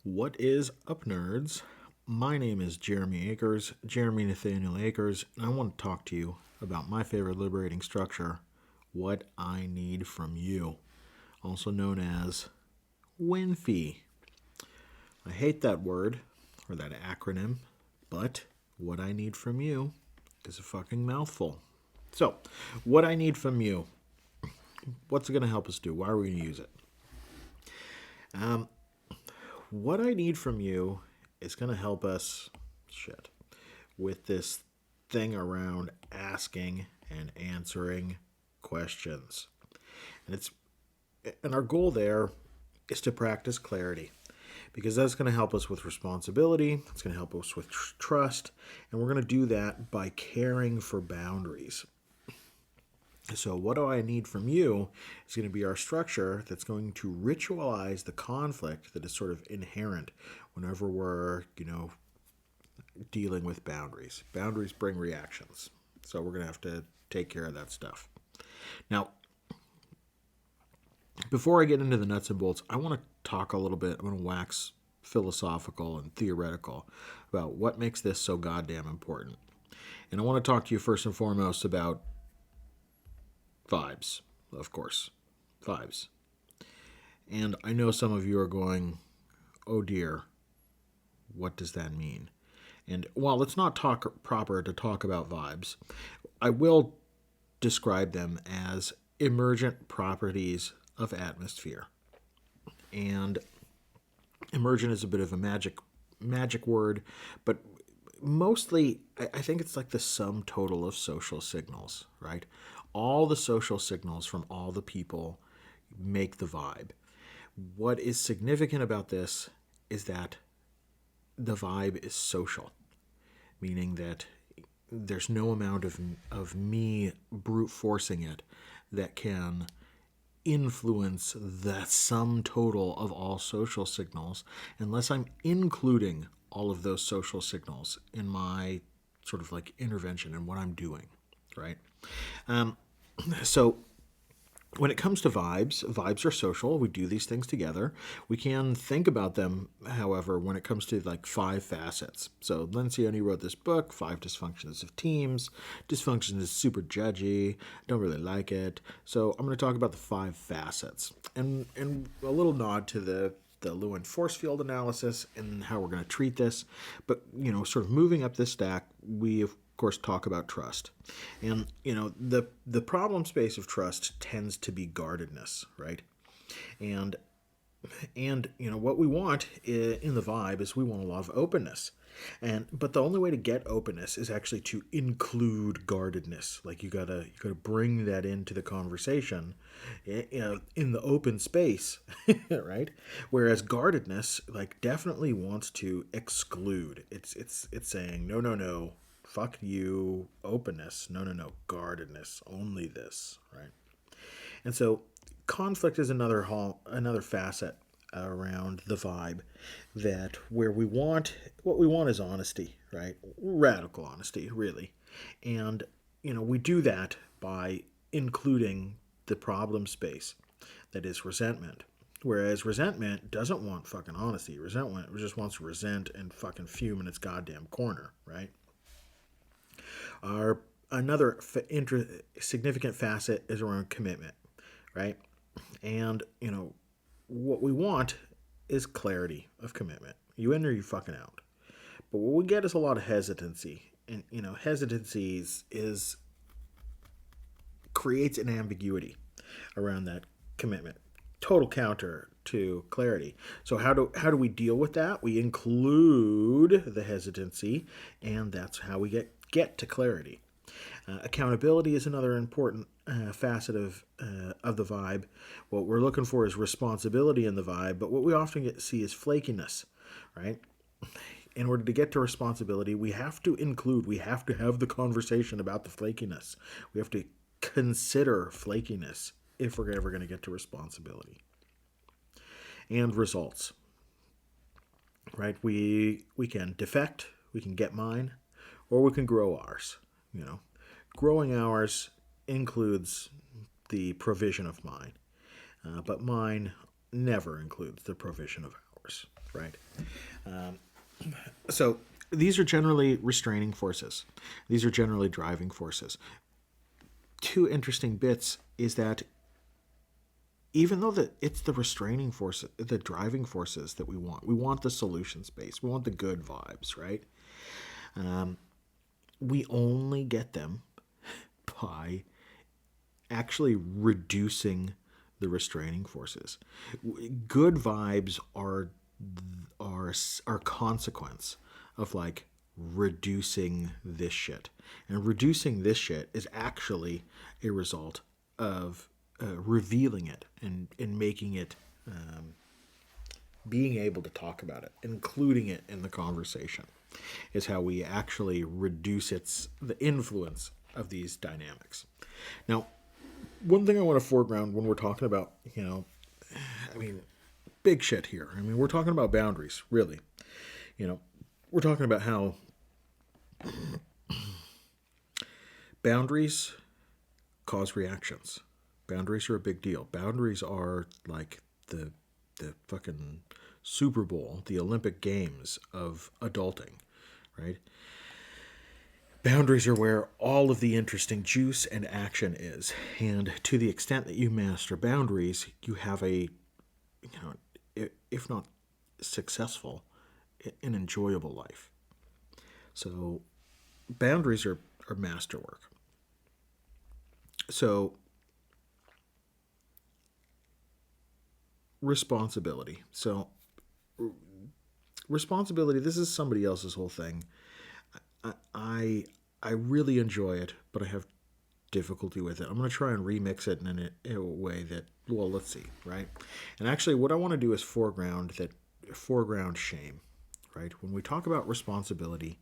What is up, nerds? My name is Jeremy Akers, Jeremy Nathaniel Akers, and I want to talk to you about my favorite liberating structure, what I need from you, also known as WINFY. I hate that word, or that acronym, but what I need from you is a fucking mouthful. So, what I need from you, what's it going to help us do? Why are we going to use it? What I need from you is going to help us, with this thing around asking and answering questions. And our goal there is to practice clarity, because that's going to help us with responsibility, it's going to help us with trust, and we're going to do that by caring for boundaries. So what do I need from you is going to be our structure that's going to ritualize the conflict that is sort of inherent whenever we're, dealing with boundaries. Boundaries bring reactions. So we're going to have to take care of that stuff. Now, before I get into the nuts and bolts, I want to talk a little bit, I'm going to wax philosophical and theoretical about what makes this so goddamn important. And I want to talk to you first and foremost about vibes, of course. Vibes. And I know some of you are going, oh dear, what does that mean? And while it's not proper to talk about vibes, I will describe them as emergent properties of atmosphere. And emergent is a bit of a magic word, but mostly I think it's like the sum total of social signals, right? All the social signals from all the people make the vibe. What is significant about this is that the vibe is social, meaning that there's no amount of me brute forcing it that can influence the sum total of all social signals unless I'm including all of those social signals in my sort of like intervention and what I'm doing, right? So when it comes to vibes, vibes are social. We do these things together. We can think about them, however, when it comes to like 5 facets. So Lencioni wrote this book, 5 Dysfunctions of Teams. Dysfunction is super judgy. Don't really like it. So I'm going to talk about the 5 facets and a little nod to the Lewin force field analysis and how we're going to treat this. But, sort of moving up this stack, we of course talk about trust. And the problem space of trust tends to be guardedness, right? And what we want in the vibe is we want a lot of openness. But the only way to get openness is actually to include guardedness. Like you gotta bring that into the conversation, in the open space, right? Whereas guardedness, like, definitely wants to exclude. It's saying no, fuck you, openness. No, guardedness, only this, right? And so conflict is another facet around the vibe, that where what we want is honesty, right? Radical honesty, really. And we do that by including the problem space that is resentment. Whereas resentment doesn't want fucking honesty. Resentment just wants to resent and fucking fume in its goddamn corner, right? Another significant facet is around commitment, right? And, what we want is clarity of commitment. You in or you fucking out. But what we get is a lot of hesitancy. And, hesitancy creates an ambiguity around that commitment. Total counter to clarity. So how do we deal with that? We include the hesitancy, and that's how we get to clarity. Accountability is another important facet of the vibe. What we're looking for is responsibility in the vibe, but what we often see is flakiness, right? In order to get to responsibility, we have to have the conversation about the flakiness. We have to consider flakiness if we're ever going to get to responsibility. And results, right? We can defect, we can get mine, or we can grow ours, Growing ours includes the provision of mine, but mine never includes the provision of ours. force, right? So these are generally restraining forces. These are generally driving forces. Two interesting bits is that even though it's the restraining force, the driving forces that we want the solution space, we want the good vibes, right? We only get them by actually reducing the restraining forces. Good vibes are consequence of like reducing this shit, and reducing this shit is actually a result of revealing it and making it, being able to talk about it, including it in the conversation, is how we actually reduce the influence of these dynamics. Now, one thing I want to foreground when we're talking about, I mean, big shit here. I mean, we're talking about boundaries, really. We're talking about how boundaries cause reactions. Boundaries are a big deal. Boundaries are like the fucking Super Bowl, the Olympic Games of adulting, right? Boundaries are where all of the interesting juice and action is. And to the extent that you master boundaries, you have if not successful, an enjoyable life. So boundaries are masterwork. So responsibility. So responsibility, this is somebody else's whole thing. I really enjoy it, but I have difficulty with it. I'm going to try and remix it in a way that, well, let's see, right? And actually, what I want to do is foreground shame, right? When we talk about responsibility,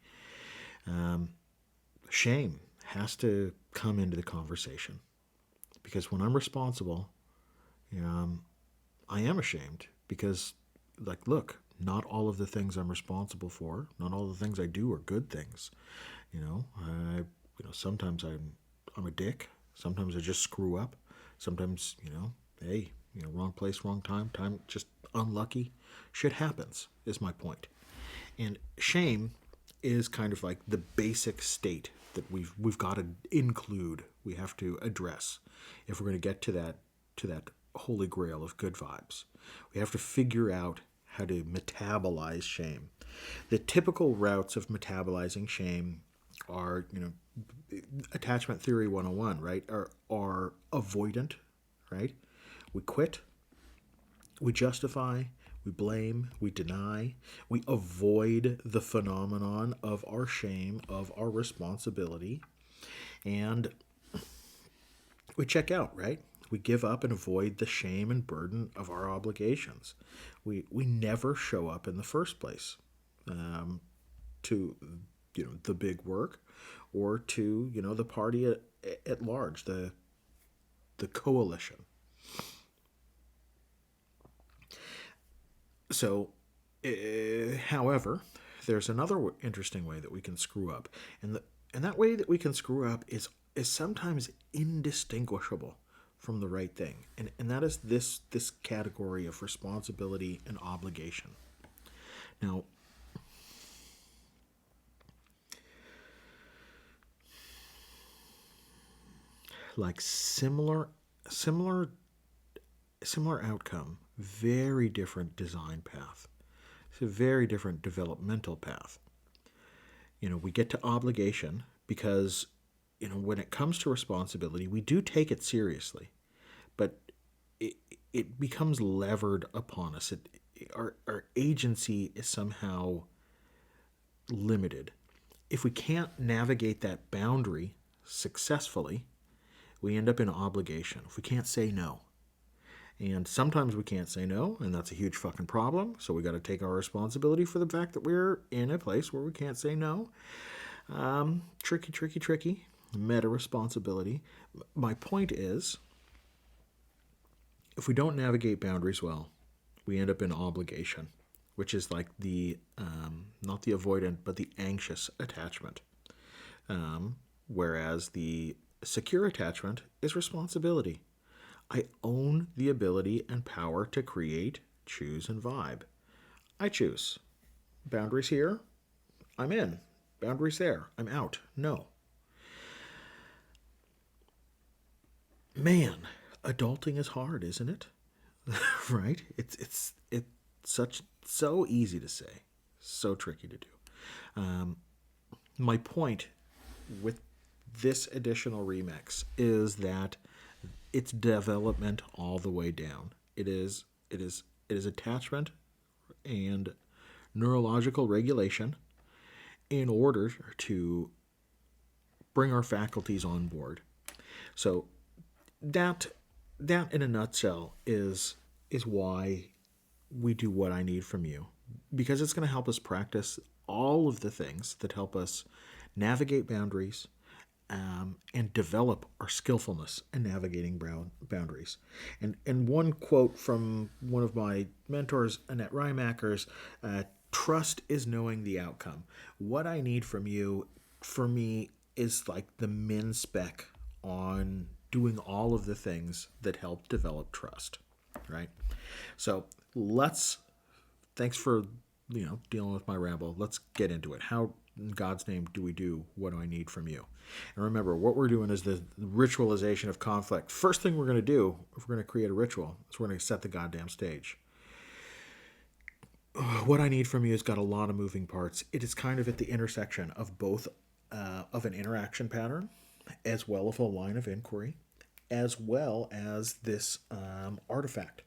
shame has to come into the conversation, because when I'm responsible, I am ashamed because, like, look, not all of the things I'm responsible for, not all the things I do are good things. Sometimes I'm a dick. Sometimes I just screw up. Sometimes, hey, wrong place, wrong time, just unlucky. Shit happens, is my point. And shame is kind of like the basic state that we've got to include. We have to address if we're going to get to that holy grail of good vibes. We have to figure out how to metabolize shame. The typical routes of metabolizing shame are, attachment theory 101, right? Are avoidant, right? We quit, we justify, we blame, we deny, we avoid the phenomenon of our shame, of our responsibility, and we check out, right? We give up and avoid the shame and burden of our obligations. We never show up in the first place, to the big work, or to the party at large, the coalition. So, however, there's another interesting way that we can screw up, and that way that we can screw up is sometimes indistinguishable from the right thing, and that is this category of responsibility and obligation. Now, like similar outcome, very different design path. It's a very different developmental path. We get to obligation because, when it comes to responsibility, we do take it seriously, but it becomes levered upon us. Our agency is somehow limited. If we can't navigate that boundary successfully, we end up in obligation. If we can't say no. And sometimes we can't say no, and that's a huge fucking problem. So we got to take our responsibility for the fact that we're in a place where we can't say no. Tricky. Meta responsibility. My point is, if we don't navigate boundaries well, we end up in obligation, which is like the, not the avoidant, but the anxious attachment. Whereas the secure attachment is responsibility. I own the ability and power to create, choose, and vibe. I choose. Boundaries here, I'm in. Boundaries there, I'm out. No. Man, adulting is hard, isn't it? Right? It's such so easy to say, so tricky to do. My point with this additional remix is that it's development all the way down. It is attachment and neurological regulation in order to bring our faculties on board. So that that in a nutshell is why we do what I need from you, because it's going to help us practice all of the things that help us navigate boundaries, and develop our skillfulness in navigating boundaries. And one quote from one of my mentors, Annette Reimacher's, trust is knowing the outcome. What I need from you, for me, is like the min spec on doing all of the things that help develop trust, right? So let's, thanks for dealing with my ramble. Let's get into it. How in God's name do we do what do I need from you? And remember, what we're doing is the ritualization of conflict. First thing we're going to do, if we're going to create a ritual, is we're going to set the goddamn stage. What I need from you has got a lot of moving parts. It is kind of at the intersection of both of an interaction pattern, as well as a line of inquiry, as well as this artifact.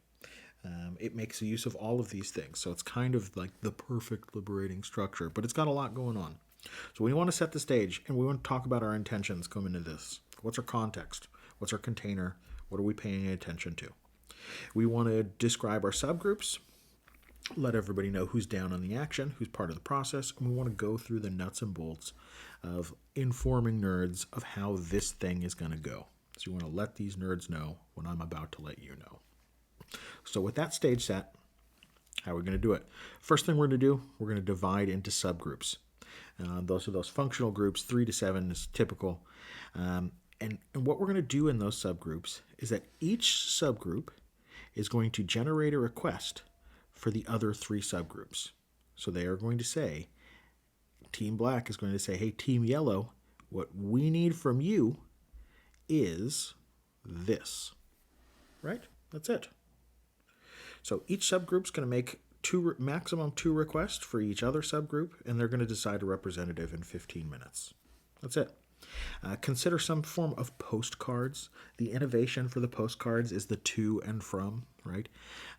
It makes use of all of these things. So it's kind of like the perfect liberating structure, but it's got a lot going on. So we want to set the stage, and we want to talk about our intentions coming into this. What's our context? What's our container? What are we paying attention to? We want to describe our subgroups, let everybody know who's down on the action, who's part of the process, and we want to go through the nuts and bolts of informing nerds of how this thing is going to go. So you want to let these nerds know what I'm about to let you know. So with that stage set, how are we going to do it? First thing we're going to do, we're going to divide into subgroups. Those are those functional groups. 3 to 7 is typical. And what we're going to do in those subgroups is that each subgroup is going to generate a request for the other 3 subgroups. So they are going to say, Team Black is going to say, hey, Team Yellow, what we need from you is this. Right? That's it. So each subgroup is going to make maximum 2 requests for each other subgroup, and they're going to decide a representative in 15 minutes. That's it. Consider some form of postcards. The innovation for the postcards is the to and from, right?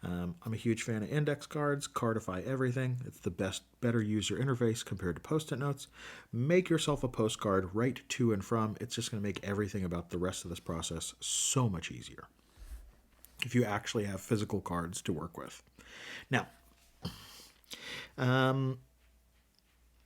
I'm a huge fan of index cards, cardify everything. It's the better user interface compared to Post-it notes. Make yourself a postcard, write to and from. It's just going to make everything about the rest of this process so much easier if you actually have physical cards to work with. Now,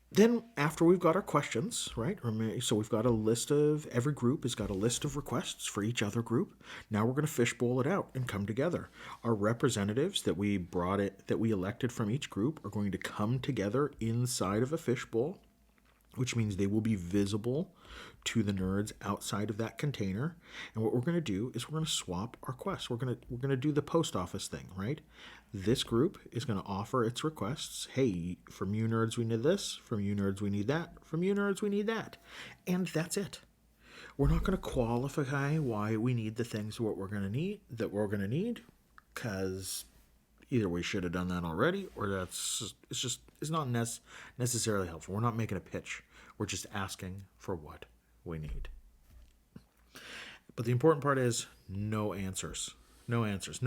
then after we've got our questions, right? So we've got a list of, every group has got a list of requests for each other group. Now we're going to fishbowl it out and come together. Our representatives that we elected from each group are going to come together inside of a fishbowl, which means they will be visible to the nerds outside of that container. And what we're going to do is we're going to swap our quests. We're going to do the post office thing, right? This group is going to offer its requests. Hey, from you nerds we need this, from you nerds we need that, from you nerds we need that. And that's it. We're not going to qualify why we need the things we're going to need, because either we should have done that already, or it's not necessarily helpful. We're not making a pitch. We're just asking for what we need. But the important part is no answers, no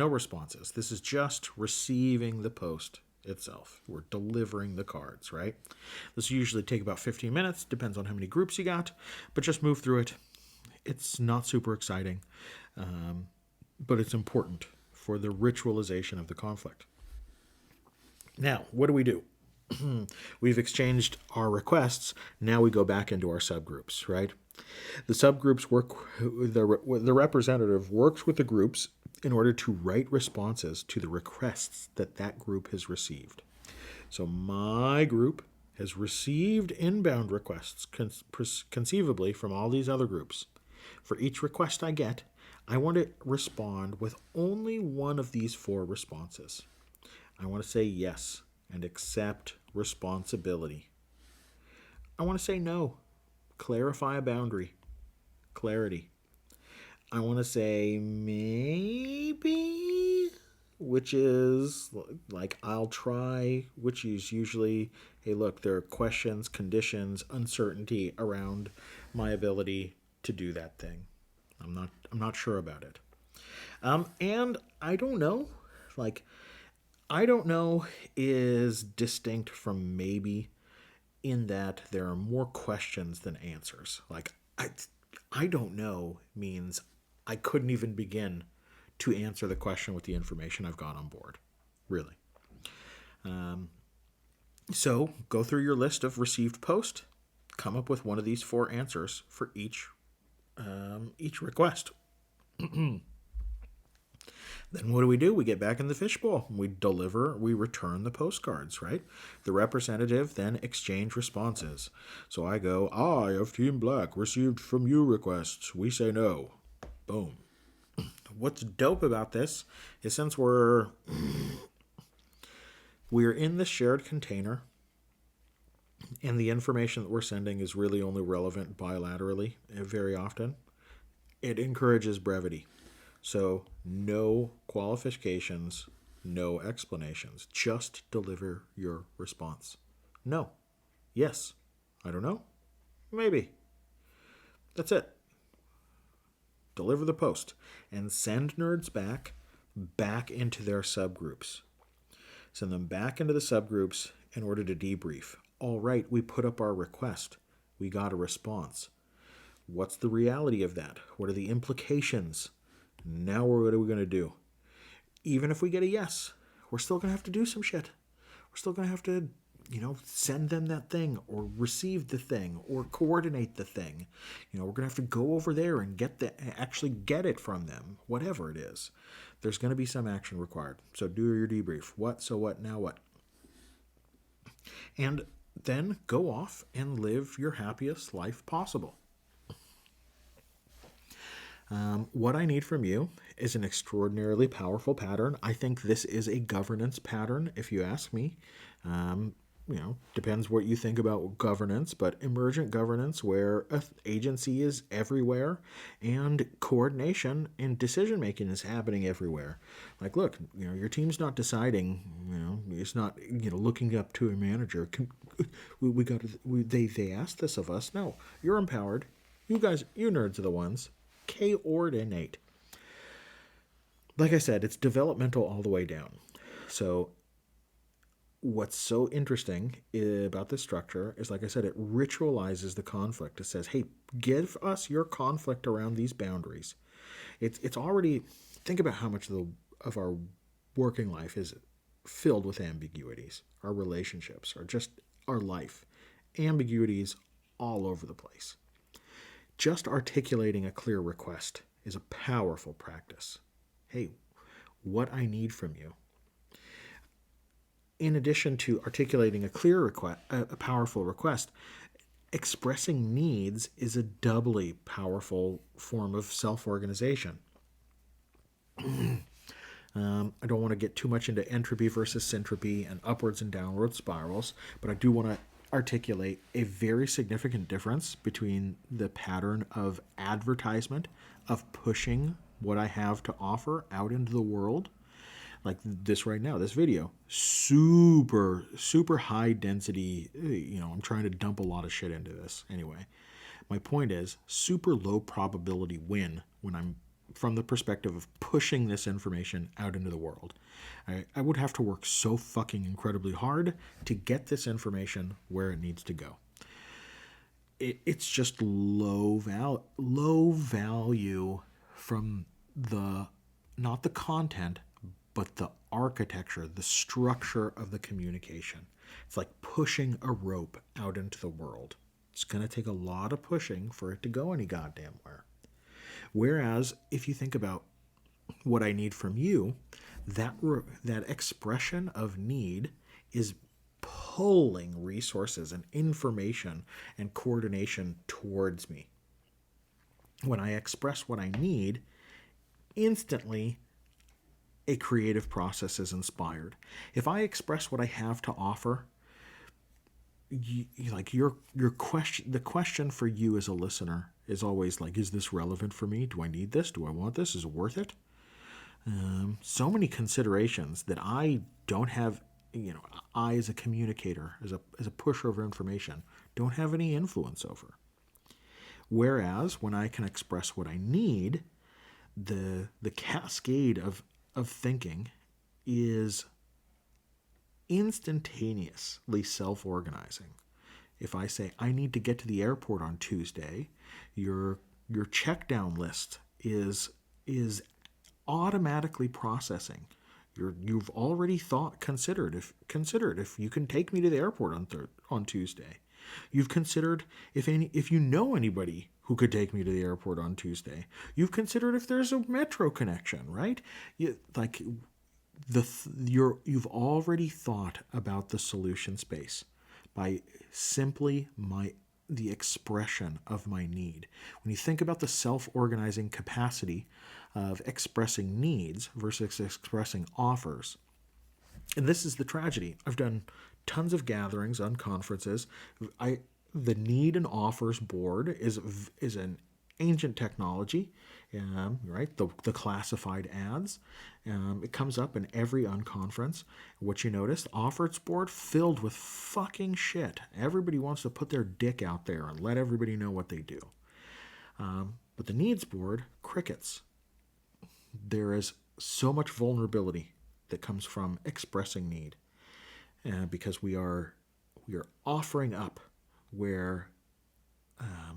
responses. This is just receiving the post itself. We're delivering the cards, right? This will usually take about 15 minutes, depends on how many groups you got, but just move through it. It's not super exciting, but it's important for the ritualization of the conflict. Now, what do? We've exchanged our requests. Now we go back into our subgroups, right? The subgroups the representative works with the groups in order to write responses to the requests that group has received. So my group has received inbound requests conceivably from all these other groups. For each request I get, I want to respond with only one of these 4 responses. I want to say, yes, and accept responsibility. I want to say no. Clarify a boundary. Clarity. I want to say maybe, which is like I'll try, which is usually, hey, look, there are questions, conditions, uncertainty around my ability to do that thing. I'm not sure about it. And I don't know. Like, I don't know is distinct from maybe in that there are more questions than answers. Like, I don't know means I couldn't even begin to answer the question with the information I've got on board. Really. So go through your list of received post, come up with one of these 4 answers for each request. Then what do? We get back in the fishbowl. We return the postcards, right? The representative then exchange responses. So I go, I of Team Black received from you requests. We say no. Boom. What's dope about this is since we're in the shared container and the information that we're sending is really only relevant bilaterally very often, it encourages brevity. So no qualifications, no explanations. Just deliver your response. No. Yes. I don't know. Maybe. That's it. Deliver the post and send nerds back into their subgroups. Send them back into the subgroups in order to debrief. All right, we put up our request. We got a response. What's the reality of that? What are the implications? Now what are we going to do? Even if we get a yes, we're still going to have to do some shit. We're still going to have to, send them that thing or receive the thing or coordinate the thing. We're going to have to go over there and actually get it from them, whatever it is. There's going to be some action required. So do your debrief. What, so what, now what? And then go off and live your happiest life possible. What I need from you is an extraordinarily powerful pattern. I think this is a governance pattern, if you ask me. Depends what you think about governance, but emergent governance where an agency is everywhere and coordination and decision making is happening everywhere. Like, look, your team's not deciding. It's not looking up to a manager. They asked this of us. No, you're empowered. You guys, you nerds are the ones. Coordinate. Like I said, it's developmental all the way down. So what's so interesting about this structure is, like I said, it ritualizes the conflict. It says, hey, give us your conflict around these boundaries. It's already, think about how much of our working life is filled with ambiguities. Our relationships are just our life. Ambiguities all over the place. Just articulating a clear request is a powerful practice. Hey, what I need from you. In addition to articulating a clear request, a powerful request, expressing needs is a doubly powerful form of self-organization. I don't want to get too much into entropy versus syntropy and upwards and downward spirals, but I do want to articulate a very significant difference between the pattern of advertisement, of pushing what I have to offer out into the world, like this right now, this video, super, super high density, I'm trying to dump a lot of shit into this. Anyway, my point is super low probability win when I'm from the perspective of pushing this information out into the world. I would have to work so fucking incredibly hard to get this information where it needs to go. It's just low value from not the content, but the architecture, the structure of the communication. It's like pushing a rope out into the world. It's going to take a lot of pushing for it to go any goddamn where. Whereas if you think about what I need from you, that expression of need is pulling resources and information and coordination towards me. When I express what I need, instantly a creative process is inspired. If I express what I have to offer, like your question, the question for you as a listener is always like, is this relevant for me? Do I need this? Do I want this? Is it worth it? So many considerations that I don't have. I as a communicator, as a pusher of information, don't have any influence over. Whereas when I can express what I need, the cascade of thinking is instantaneously self-organizing. If I say I need to get to the airport on Tuesday, your check down list is automatically processing. You've already considered if you can take me to the airport on Tuesday. You've considered if you know anybody who could take me to the airport on Tuesday. You've considered if there's a metro connection, right? You've already thought about the solution space by simply the expression of my need. When you think about the self-organizing capacity of expressing needs versus expressing offers, and this is the tragedy. I've done tons of gatherings on conferences. The need and offers board is an ancient technology, right? The classified ads. It comes up in every unconference. What you notice, offers board filled with fucking shit. Everybody wants to put their dick out there and let everybody know what they do. But the needs board, crickets. There is so much vulnerability that comes from expressing need, because we are offering up where